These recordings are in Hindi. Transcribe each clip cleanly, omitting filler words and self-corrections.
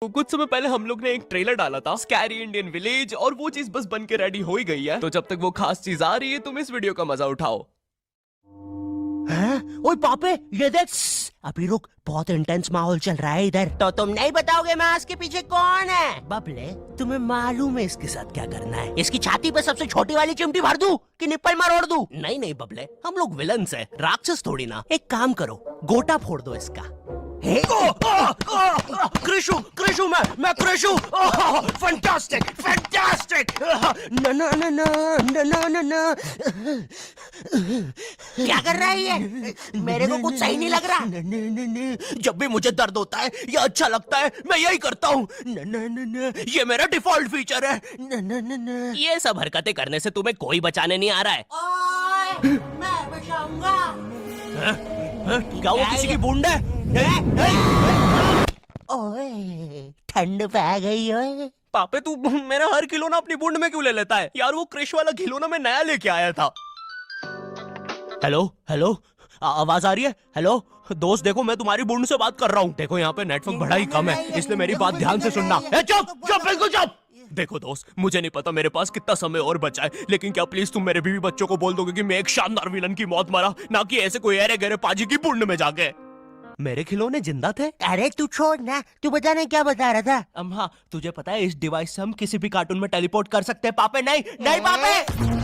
तो कुछ समय पहले हम लोग ने एक ट्रेलर डाला था स्कैरी इंडियन विलेज और वो चीज बस बन के रेडी हो ही गई है। तो जब तक वो खास चीज आ रही है तुम इस वीडियो का मजा उठाओ। हैं? ओए पापे ये देख। अभी रुक, बहुत इंटेंस माहौल चल रहा है इधर। तो तुम नहीं बताओगे मास्क के पीछे कौन है? बबले, तुम्हें मालूम है इसके साथ क्या करना है? इसकी छाती पे सबसे छोटी वाली चिमटी भर दूं कि निप्पल मरोड़ दूं? नहीं नहीं बबले, हम लोग विलन्स हैं, राक्षस थोड़ी ना। एक काम करो, गोटा फोड़ दो इसका। कृषु कृषु मैं कृषु। Fantastic fantastic. ना ना ना ना ना ना ना। क्या कर रहा है ये? मेरे को कुछ सही नहीं लग रहा। जब भी मुझे दर्द होता है या अच्छा लगता है मैं यही करता हूँ। ये मेरा डिफॉल्ट फीचर है। ये सब हरकतें करने से तुम्हें कोई बचाने नहीं आ रहा है। ओए, मैं बचाऊंगा। क्या वो किसी की बूंद है? ओए, ठंड पै गई ओए। पापे तू मेरा हर खिलौना अपनी बूंद में क्यों ले लेता है यार? वो क्रिश वाला खिलौना मैं नया लेके आया था। हेलो हेलो, आवाज आ रही है? हेलो दोस्त, देखो मैं तुम्हारी बूंद से बात कर रहा हूँ। देखो यहाँ पे नेटवर्क बड़ा ही कम है, इसलिए मेरी बात ध्यान से सुनना। चुप चुप बिल्कुल चुप। देखो दोस्त, मुझे नहीं पता मेरे पास कितना समय और बचा है, लेकिन क्या प्लीज तुम मेरे बीवी बच्चों को बोल दोगे कि मैं एक शानदार विलन की मौत मरा, ना कि ऐसे कोई अरे गहरे पाजी की बूंद में जाके। मेरे खिलौने जिंदा थे? अरे तू छोड़ ना, तू बताने क्या बता रहा था? हाँ, तुझे पता है इस डिवाइस से हम किसी भी कार्टून में टेलीपोर्ट कर सकते हैं। पापे नहीं नहीं पापे।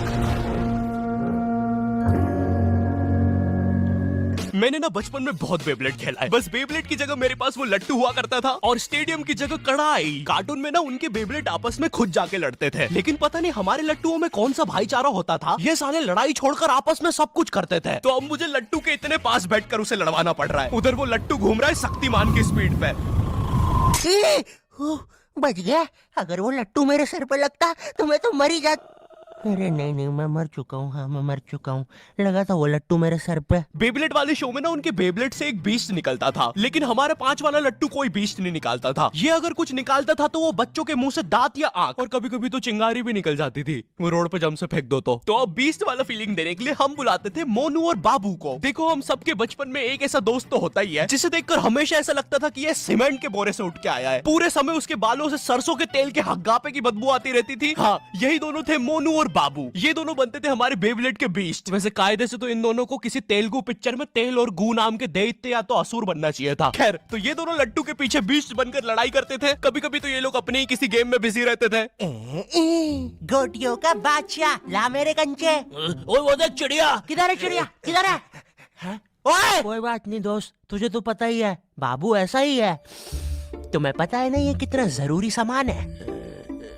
मैंने ना बचपन में बहुत बेब्लेड खेला है। बस बेब्लेड की जगह मेरे पास वो लट्टू हुआ करता था और स्टेडियम की जगह कढ़ाई। कार्टून में ना उनके बेब्लेड आपस में खुद जाके लड़ते थे, लेकिन पता नहीं हमारे लट्टुओं में कौन सा भाईचारा होता था, ये साले लड़ाई छोड़कर आपस में सब कुछ करते थे। तो अब मुझे लट्टू के इतने पास बैठकर उसे लड़वाना पड़ रहा है। उधर वो लट्टू घूम रहा है शक्तिमान की स्पीड पे। बच गया। अगर वो लट्टू मेरे सर पे लगता तो मैं तो मर ही जाता। अरे नहीं नहीं, मैं मर चुका हूँ। हाँ मैं मर चुका हूँ। लगा था वो लट्टू मेरे सर पे। बेब्लेड वाले शो में ना उनके बेब्लेड से एक बीस्ट निकलता था, लेकिन हमारे 5 वाला लट्टू कोई बीस्ट नहीं निकालता था। ये अगर कुछ निकालता था तो वो बच्चों के मुंह से दांत या आंख, और कभी कभी तो चिंगारी भी निकल जाती थी, वो रोड पे जम से फेंक दो तो अब बीस्ट वाला फीलिंग देने के लिए हम बुलाते थे मोनू और बाबू को। देखो हम सबके बचपन में एक ऐसा दोस्त तो होता ही है जिसे देखकर हमेशा ऐसा लगता था कि ये सीमेंट के बोरे से उठ के आया है। पूरे समय उसके बालों से सरसों के तेल के हग्गापे की बदबू आती रहती थी। हाँ, यही दोनों थे मोनू और बाबू। ये दोनों बनते थे हमारे बेब्लेड के बीस्ट। वैसे कायदे से तो इन दोनों को किसी तेलुगु पिक्चर में तेल और गू नाम के दैत्य या तो असुर बनना चाहिए था। खैर, तो ये दोनों लट्टू के पीछे बीस्ट बनकर लड़ाई करते थे। कभी कभी तो ये लोग अपने ही किसी गेम में बिजी रहते थे। गोटियों का बादशाह, ला मेरे कंचे। ओए वो देख चिड़िया। किधर है चिड़िया? किधर है? ओए, कोई बात नहीं दोस्त, तुझे तो पता ही है बाबू ऐसा ही है। तुम्हें पता है ना ये कितना जरूरी सामान है।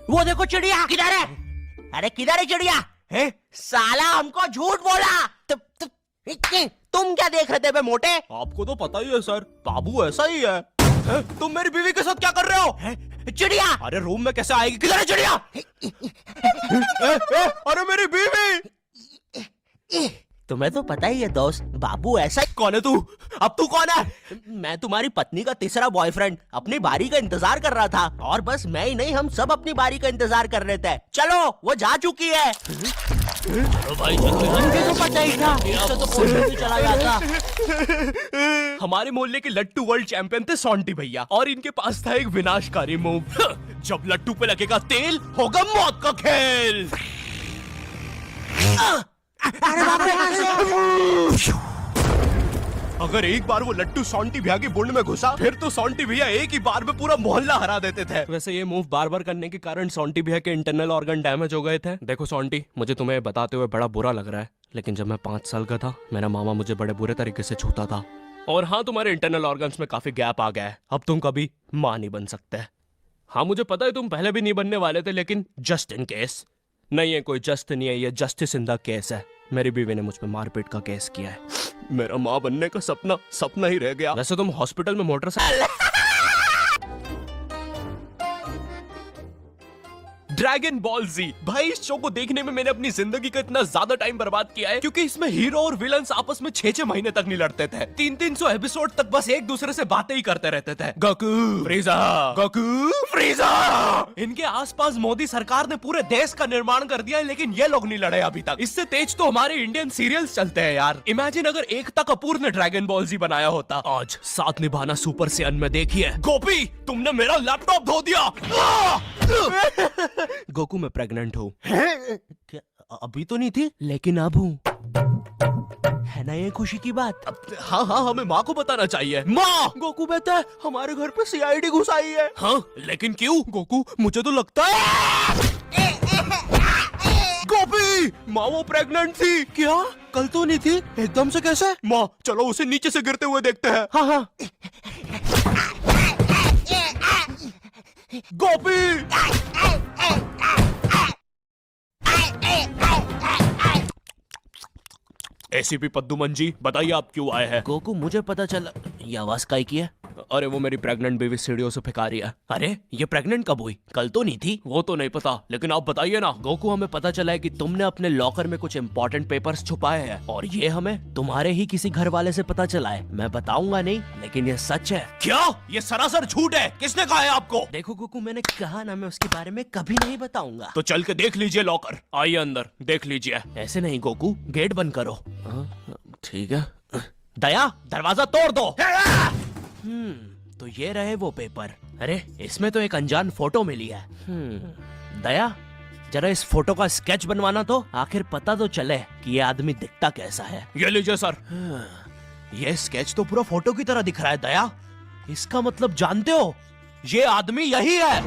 वो देखो चिड़िया। किधर है? अरे किधर है चिड़िया? है? साला हमको झूठ बोला। तुम क्या देख रहे थे बे मोटे? आपको तो पता ही है सर, बाबू ऐसा ही है। तुम मेरी बीवी के साथ क्या कर रहे हो? चिड़िया। अरे रूम में कैसे आएगी? किधर है चिड़िया? अरे मेरी बीवी। तुम्हें तो पता ही है दोस्त, बाबू ऐसा ही। कौन है तू? अब तू कौन है? मैं तुम्हारी पत्नी का तीसरा बॉयफ्रेंड, अपनी बारी का इंतजार कर रहा था। और बस मैं ही नहीं, हम सब अपनी बारी का इंतजार कर रहे थे। चलो वो जा चुकी है। भाई मुझे तो पता ही था, इससे तो कोई भी चला जाता। हमारे मोहल्ले के लट्टू वर्ल्ड चैंपियन थे सोंटी भैया, और इनके पास था एक विनाशकारी मूव। जब लट्टू पे लगेगा तेल, होगा मौत का खेल। अरे बाप रे। अगर एक बार वो लट्टू सोंटी भैया की बूंद में घुसा, फिर तो सोंटी भैया एक ही बार में पूरा मोहल्ला हरा देते थे। वैसे ये मूव बार बार करने के कारण सोंटी भैया के इंटरनल ऑर्गन डैमेज हो गए थे। देखो सोंटी, मुझे तुम्हें बताते हुए बड़ा बुरा लग रहा है, लेकिन जब मैं 5 साल का था मेरा मामा मुझे बड़े बुरे तरीके से छूता था। और हाँ, तुम्हारे इंटरनल ऑर्गन्स में काफी गैप आ गया है, अब तुम कभी माँ नहीं बन सकते। हाँ मुझे पता है तुम पहले भी नहीं बनने वाले थे, लेकिन जस्ट इन केस। नहीं है कोई जस्ट नहीं है, ये जस्टिस इन द केस है। मेरी बीवी ने मुझ पे मारपीट का केस किया है। मेरा माँ बनने का सपना ही रह गया। वैसे तुम हॉस्पिटल में मोटरसाइकिल। ड्रैगन बॉल जी। भाई इस शो को देखने में मैंने अपनी जिंदगी का इतना ज्यादा टाइम बर्बाद किया है, क्योंकि इसमें हीरो और विलन्स आपस में 6-6 महीने तक नहीं लड़ते थे। 300 एपिसोड तक बस एक दूसरे से बातें ही करते रहते थे। Goku फ्रीजा, Goku फ्रीजा। इनके आसपास मोदी सरकार ने पूरे देश का निर्माण कर दिया है, लेकिन ये लोग नहीं लड़े अभी तक। इससे तेज तो हमारे इंडियन सीरियल्स चलते हैं यार। इमेजिन अगर एकता कपूर ने ड्रैगन बॉल जी बनाया होता। आज साथ निभाना सुपर सेयन में देखिए। गोपी तुमने मेरा लैपटॉप धो दिया। गोकू मैं प्रेग्नेंट हूँ। क्या अभी तो नहीं थी, लेकिन अब हूँ। है ना ये खुशी की बात? हाँ हाँ, हमें माँ को बताना चाहिए। माँ, गोकू बेटा हमारे घर पे सीआईडी घुस आई है। हाँ लेकिन क्यों? गोकू मुझे तो लगता है गोपी माँ वो प्रेग्नेंट थी। क्या? कल तो नहीं थी, एकदम से कैसे? माँ चलो उसे नीचे से गिरते हुए देखते हैं। हाँ हाँ। गोपी एसीपी पद्दुमन जी बताइए आप क्यों आए हैं? गोकू मुझे पता चला। ये आवाज काई की है? अरे वो मेरी प्रेग्नेंट बेबी सीढ़ियों से फेंका रही है। अरे ये प्रेग्नेंट कब हुई? कल तो नहीं थी। वो तो नहीं पता, लेकिन आप बताइए ना। गोकू हमें पता चला है कि तुमने अपने लॉकर में कुछ इम्पोर्टेंट पेपर्स छुपाए हैं, और ये हमें तुम्हारे ही किसी घर वाले से पता चला है। मैं बताऊंगा नहीं, लेकिन ये सच है। क्या? ये सरासर झूठ है। किसने कहा है आपको? देखो गोकू मैंने कहा ना, मैं उसके बारे में कभी नहीं बताऊंगा। तो चल के देख लीजिए लॉकर। आइए अंदर देख लीजिए। ऐसे नहीं गोकू, गेट बंद करो। ठीक है। दया दरवाजा तोड़ दो। तो ये रहे वो पेपर। अरे इसमें तो एक अनजान फोटो मिली है। दया जरा इस फोटो का स्केच बनवाना तो, आखिर पता तो चले कि ये आदमी दिखता कैसा है। ये लीजिए सर। ये स्केच तो पूरा फोटो की तरह दिख रहा है दया। इसका मतलब जानते हो, ये आदमी यही है।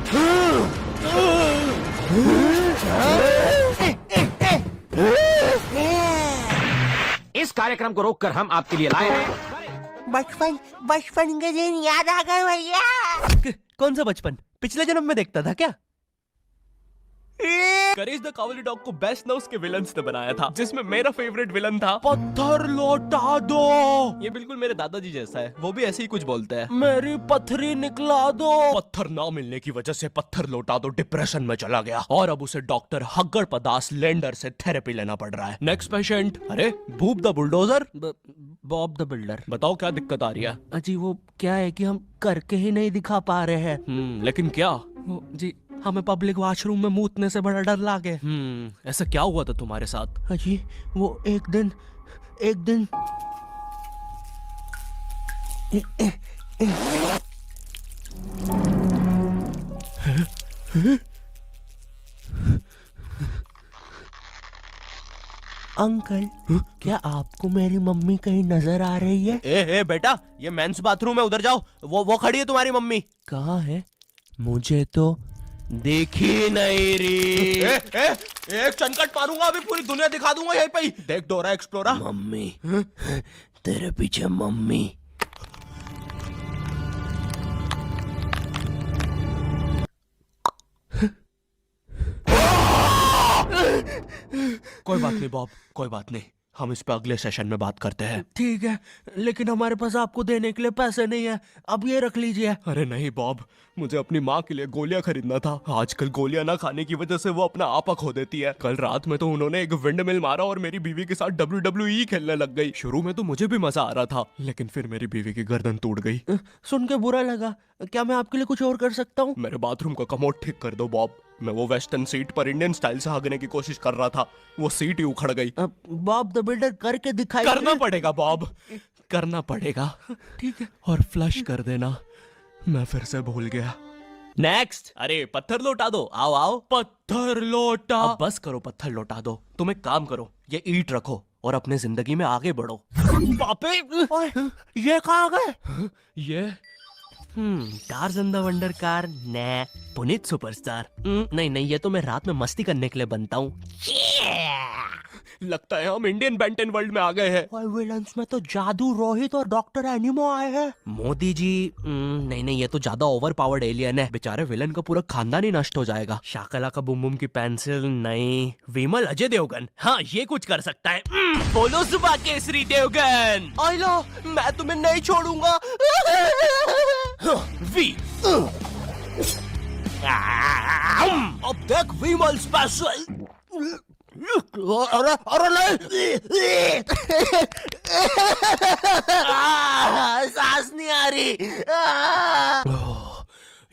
इस कार्यक्रम को रोककर हम आपके लिए लाए हैं बचपन के दिन याद आ गए भैया। कौन सा बचपन? पिछले जन्म में देखता था क्या? करेज द कावली डॉग को बेस्ट ना उसके विलन्स ने बनाया था, जिसमें मेरा फेवरेट विलन था पत्थर लौटा दो। ये बिल्कुल मेरे दादाजी जैसा है, वो भी ऐसे ही कुछ बोलते हैं। मेरी पथरी निकला दो। पत्थर ना मिलने की वजह से पत्थर लौटा दो डिप्रेशन में चला गया, और अब उसे डॉक्टर हग्गड़ पदास लेंडर से थेरेपी लेना पड़ रहा है। Next patient. अरे भूप the bulldozer. Bob the builder. बताओ क्या दिक्कत आ रही है? अजी वो क्या है कि हम करके ही नहीं दिखा पा रहे हैं। लेकिन क्या? जी हमें पब्लिक वॉशरूम में मूतने से बड़ा डर लागे। ऐसा क्या हुआ था तुम्हारे साथ? अजी वो एक दिन अंकल क्या आपको मेरी मम्मी कहीं नजर आ रही है? ए बेटा, ये मेंस बाथरूम है, उधर जाओ। वो खड़ी है तुम्हारी मम्मी। कहाँ है? मुझे तो देखी नहीं रही। एक चनकट मारूंगा, अभी पूरी दुनिया दिखा दूंगा यहीं पे ही। देख डोरा एक्सप्लोरा। मम्मी तेरे पीछे मम्मी। कोई बात नहीं बॉब, कोई बात नहीं, हम इस पे अगले सेशन में बात करते हैं। ठीक है, लेकिन हमारे पास आपको देने के लिए पैसे नहीं है, अब ये रख लीजिए। अरे नहीं बॉब, मुझे अपनी माँ के लिए गोलियां खरीदना था। आजकल गोलियां ना खाने की वजह से वो अपना आपा खो देती है। कल रात में तो उन्होंने एक विंड मिल मारा और मेरी बीवी के साथ WWE खेलने लग गई। शुरू में तो मुझे भी मजा आ रहा था, लेकिन फिर मेरी बीवी की गर्दन टूट गई। सुन के बुरा लगा। क्या मैं आपके लिए कुछ और कर सकता हूँ? मेरे बाथरूम का कमोड ठीक कर दो बॉब। मैं वो वेस्टर्न सीट पर इंडियन स्टाइल से भागने की कोशिश कर रहा था, वो सीट ही उखड़ गई। बॉब द बिल्डर करके दिखाई। करना पड़ेगा बॉब, करना पड़ेगा। ठीक है। और फ्लश कर देना, मैं फिर से भूल गया। नेक्स्ट। अरे पत्थर लौटा दो। आओ आओ। पत्थर लौटा। अब बस करो, पत्थर लौटा दो। तुम एक काम करो, ये ईंट रखो और अपने जिंदगी में आगे बढ़ो। पापे ये कहाँ गए? ये टार्ज़न द वंडर कार ने पुनीत सुपरस्टार। नहीं ये तो मैं रात में मस्ती करने के लिए बनता हूँ। लगता है हम इंडियन बेंटन वर्ल्ड में आ गए हैं। और विलन्स में तो जादू रोहित और डॉक्टर एनिमो आए हैं। मोदी जी नहीं ये तो ज्यादा ओवर पावर्ड एलियन है। बेचारे विलन का पूरा खानदान ही नष्ट हो जाएगा। शाकला का बुम बुम की पेंसिल नहीं। विमल अजय देवगन, हाँ ये कुछ कर सकता है। बोलो सुबह केसरी देवगन। आइला मैं तुम्हें नहीं छोड़ूंगा। वी अब देख विमल स्पेशल। अरे अरे नहीं, सांस नहीं आ रही।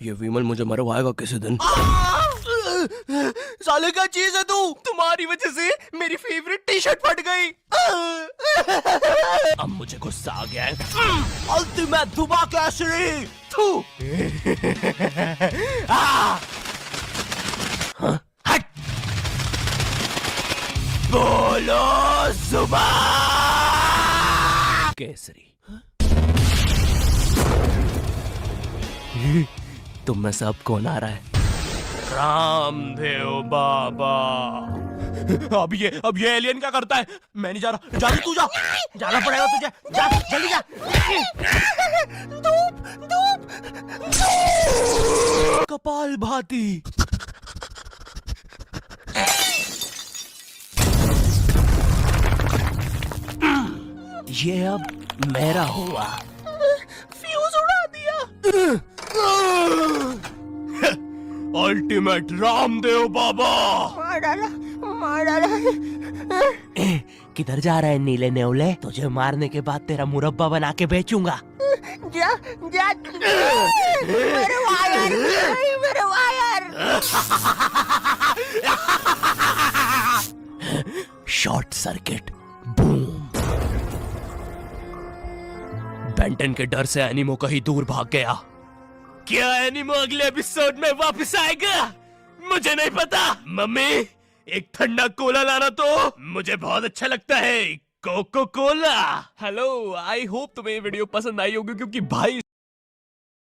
ये विमल मुझे मरवाएगा किसी दिन। साले क्या चीज है तू? तुम्हारी वजह से मेरी फेवरेट टी शर्ट फट गई। अब मुझे गुस्सा आ गया है। अल्टीमेट धुबा केसरी। थू। हट। बोलो जुबान केसरी। तुम में सब कौन आ रहा है? रामदेव बाबा। अब ये एलियन क्या करता है? मैं नहीं जा रहा। जा तू जा। जाना पड़ेगा तुझे। जा जल्दी जा। धूप धूप कपाल भाती। ये अब मेरा हुआ। फ्यूज उड़ा दिया। अल्टीमेट रामदेव बाबा। मार डाला मार डाला। किधर जा रहा है नीले नेवले? तुझे मारने के बाद तेरा मुरब्बा बना के बेचूंगा। जा जा। मेरे वायर मेरे wire. Short circuit. Boom. Benton के डर से एनिमो कहीं दूर भाग गया। क्या एनिमो अगले एपिसोड में वापस आएगा? मुझे नहीं पता। मम्मी एक ठंडा कोला लाना तो। मुझे बहुत अच्छा लगता है Coca Cola. Hello, I hope तुम्हें ये वीडियो पसंद आई होगी क्योंकि भाई